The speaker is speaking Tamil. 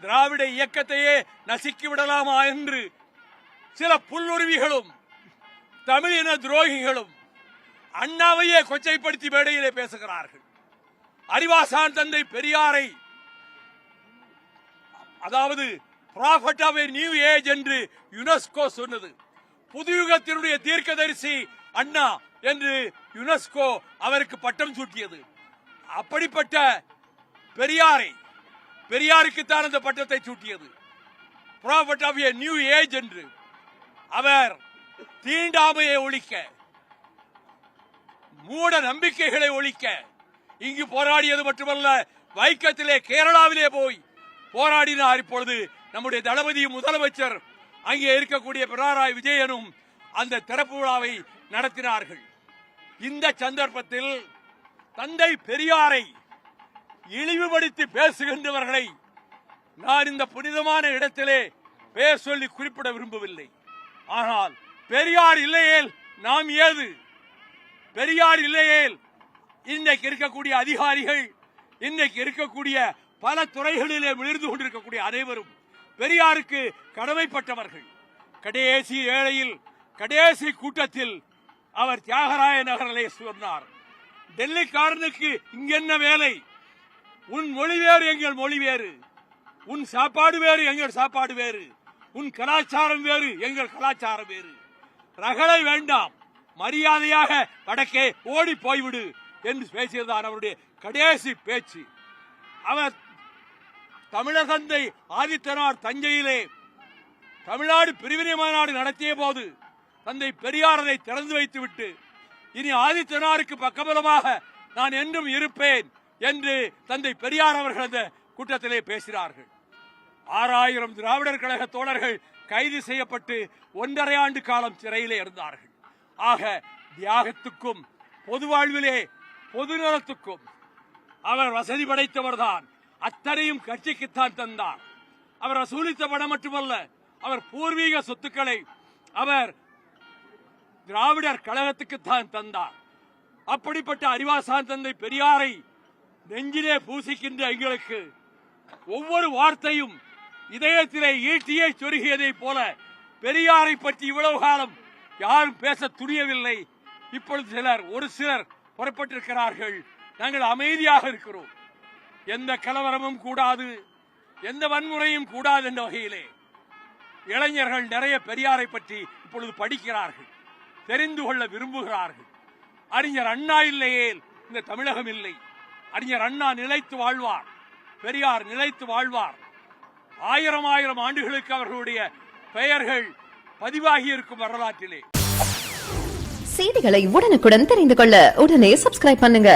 திராவிட இயக்கத்தையே நசுக்கி விடலாமா என்று சில புல்லுருவிகளும் தமிழின துரோகிகளும் அண்ணாவையே கொச்சைப்படுத்தி மேடையிலே பேசுகிறார்கள். அறிவாசான் தந்தை பெரியாரை, அதாவது prophet of a new age என்று யுனெஸ்கோ சொன்னது. புதுயுகத்தினுடைய தீர்க்கதரிசி அண்ணா என்று யுனெஸ்கோ அவருக்கு பட்டம் சூட்டியது. அப்படிப்பட்ட பெரியாருக்குத்தான் அந்த பட்டத்தை சூட்டியது. Prophet of a new age என்று. அவர் தீண்டாமையை ஒழிக்க, மூட நம்பிக்கைகளை ஒழிக்க இங்கு போராடியது மட்டுமல்ல, வைக்கத்திலே கேரளாவிலே போய் போராடினார். இப்பொழுது நம்முடைய தளபதி முதலமைச்சர் அங்கே இருக்கக்கூடிய பினராயி விஜயனும் அந்த திறப்பு விழாவை நடத்தினார்கள். இந்த சந்தர்ப்பத்தில் தந்தை பெரியாரை இழிவுபடுத்தி பேசுகின்றவர்களை நான் இந்த புனிதமான இடத்திலே பேர் சொல்லி குறிப்பிட விரும்பவில்லை. ஆனால் பெரியார் இல்லையேல் நாம் ஏது? பெரியார் இல்லையேல் இன்றைக்கு இருக்கக்கூடிய அதிகாரிகள், இன்றைக்கு இருக்கக்கூடிய பல துறைகளிலே விழுந்து கொண்டிருக்கக்கூடிய அனைவரும் பெரியாருக்கு கடமைப்பட்டவர்கள். கடைசி வேளையில், கடைசி கூட்டத்தில் அவர் தியாகராய நகரிலே சொன்னார், டெல்லிக்காரனுக்கு இங்கென்ன வேலை? உன் மொழி வேறு, எங்கள் மொழி வேறு. உன் சாப்பாடு வேறு, எங்கள் சாப்பாடு வேறு. உன் கலாச்சாரம் வேறு, எங்கள் கலாச்சாரம் வேறு. ரகளை வேண்டாம், மரியாதையாக வடக்கே ஓடி போய்விடு என்று பேசியதுதான் அவருடைய கடைசி பேச்சு. அவர் தமிழக தந்தை ஆதித்தனார் தஞ்சையிலே தமிழ்நாடு பிரிவினை மாநாடு நடத்திய போது தந்தை பெரியார் அதை திறந்து வைத்துவிட்டு, இனி ஆதித்தனாருக்கு பக்கபலமாக நான் என்றும் இருப்பேன் என்று தந்தை பெரியார் அவர்கள் அந்த கூட்டத்திலே பேசினார்கள். 6000 திராவிடர் கழக தோழர்கள் கைது செய்யப்பட்டு 1.5 ஆண்டு காலம் சிறையிலே இருந்தார்கள். ஆக தியாகத்துக்கும் பொது வாழ்விலே பொது நலத்துக்கும் அவர் வசதி படைத்தவர்தான். அத்தனையும் கட்சிக்குத்தான் தந்தார். அவர் வசூலித்த பணம் மட்டுமல்ல, அவர் பூர்வீக சொத்துக்களை அவர் திராவிடர் கழகத்துக்குத்தான் தந்தார். அப்படிப்பட்ட அறிவாசான் தந்தை பெரியாரை நெஞ்சிலே பூசிக்கின்ற எங்களுக்கு ஒவ்வொரு வார்த்தையும் இதயத்திலே ஈட்டியை சொருகியதை போல பெரியாரை பற்றி இவ்வளவு காலம் யாரும் பேச துணியவில்லை. இப்பொழுது ஒரு சிலர் புறப்பட்டிருக்கிறார்கள். நாங்கள் அமைதியாக இருக்கிறோம். எந்த கலவரமும் கூடாது, எந்த வன்முறையும் கூடாது என்ற வகையிலே இளைஞர்கள் நிறைய பெரியாரை பற்றி இப்பொழுது படிக்கிறார்கள், தெரிந்து கொள்ள விரும்புகிறார்கள். அறிஞர் அண்ணா இல்லையே இந்த தமிழகம் இல்லை. அறிஞர் அண்ணா நிலைத்து வாழ்வார், பெரியார் நிலைத்து வாழ்வார். 1000 ஆண்டுகளுக்கு அவர்களுடைய பெயர்கள் பதிவாகி இருக்கும் வரலாற்றிலே. செய்திகளை உடனுக்குடன் தெரிந்து கொள்ள உடனே சப்ஸ்கிரைப் பண்ணுங்க.